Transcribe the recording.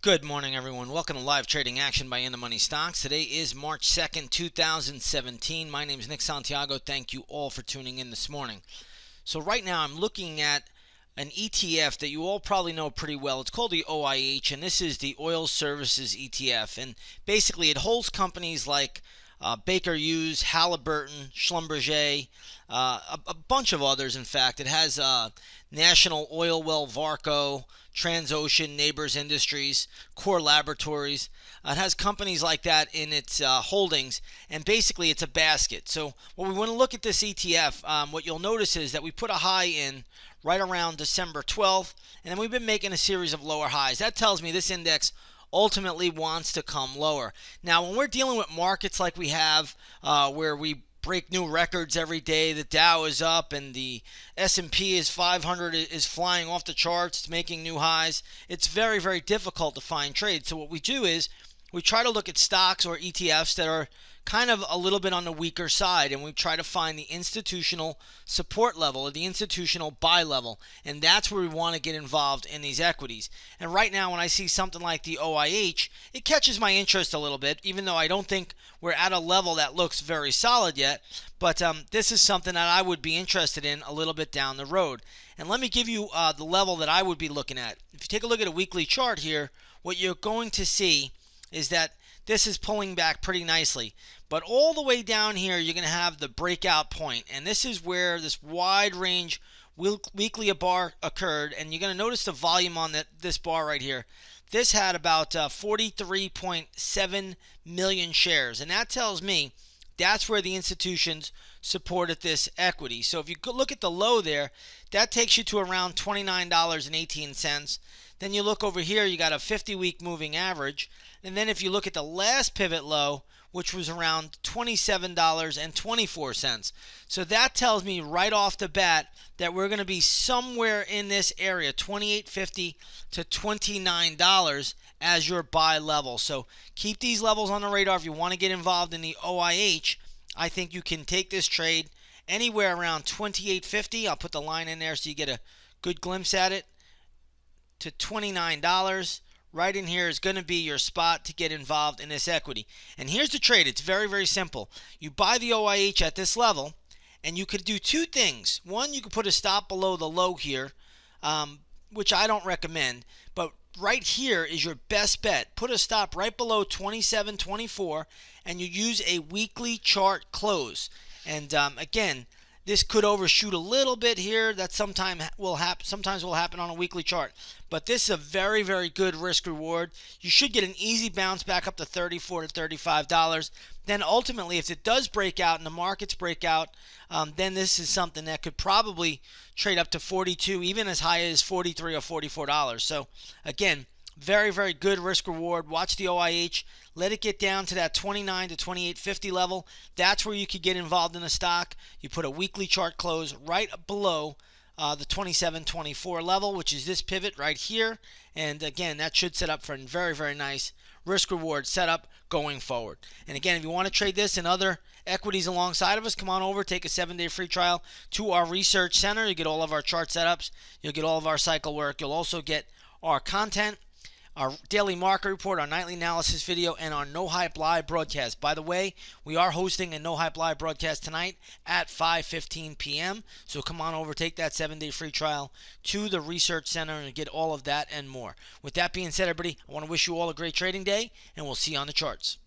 Good morning, everyone. Welcome to Live Trading Action by InTheMoneyStocks. Today is March 2nd, 2017. My name is Nick Santiago. Thank you all for tuning in this morning. So right now I'm looking at an ETF that you all probably know pretty well. It's called the OIH, and this is the Oil Services ETF. And basically it holds companies like Baker Hughes, Halliburton, Schlumberger, a bunch of others, in fact. It has National Oil Well Varco, Transocean, Nabors Industries, Core Laboratories. It has companies like that in its holdings, and basically it's a basket. So when we want to look at this ETF, what you'll notice is that we put a high in right around December 12th, and then we've been making a series of lower highs. That tells me this index ultimately wants to come lower. Now, when we're dealing with markets like we have, where we break new records every day, the Dow is up and the S&P is 500 is flying off the charts, it's making new highs. It's very, very difficult to find trades. So what we do is we try to look at stocks or ETFs that are kind of a little bit on the weaker side, and we try to find the institutional support level or the institutional buy level, and that's where we want to get involved in these equities. And right now when I see something like the OIH, it catches my interest a little bit, even though I don't think we're at a level that looks very solid yet, but this is something that I would be interested in a little bit down the road. And let me give you the level that I would be looking at. If you take a look at a weekly chart here, what you're going to see is that this is pulling back pretty nicely. But all the way down here, you're going to have the breakout point. And this is where this wide range weekly bar occurred. And you're going to notice the volume on this bar right here. This had about 43.7 million shares. And that tells me that's where the institutions supported this equity. So if you look at the low there, that takes you to around $29.18. Then you look over here, you got a 50-week moving average. And then if you look at the last pivot low, which was around $27.24. So that tells me right off the bat that we're going to be somewhere in this area, $28.50 to $29 as your buy level. So keep these levels on the radar if you want to get involved in the OIH. I think you can take this trade anywhere around $28.50. I'll put the line in there so you get a good glimpse at it, to $29. Right in here is going to be your spot to get involved in this equity. And here's the trade. It's very, very simple. You buy the OIH at this level, and you could do two things. One, you could put a stop below the low here, which I don't recommend. But right here is your best bet. Put a stop right below 27.24, and you use a weekly chart close. And again, this could overshoot a little bit here. That sometimes will happen on a weekly chart. But this is a very, very good risk reward. You should get an easy bounce back up to $34 to $35. Then ultimately, if it does break out and the markets break out, then this is something that could probably trade up to $42, even as high as $43 or $44. So again, very, very good risk reward. Watch the OIH. Let it get down to that 29 to 28.50 level. That's where you could get involved in a stock. You put a weekly chart close right below the 27.24 level, which is this pivot right here. And again, that should set up for a very, very nice risk reward setup going forward. And again, if you want to trade this and other equities alongside of us, come on over, take a 7-day free trial to our research center. You get all of our chart setups. You'll get all of our cycle work. You'll also get our content, our daily market report, our nightly analysis video, and our No Hype Live broadcast. By the way, we are hosting a No Hype Live broadcast tonight at 5:15 p.m. So come on over, take that 7-day free trial to the research center and get all of that and more. With that being said, everybody, I want to wish you all a great trading day, and we'll see you on the charts.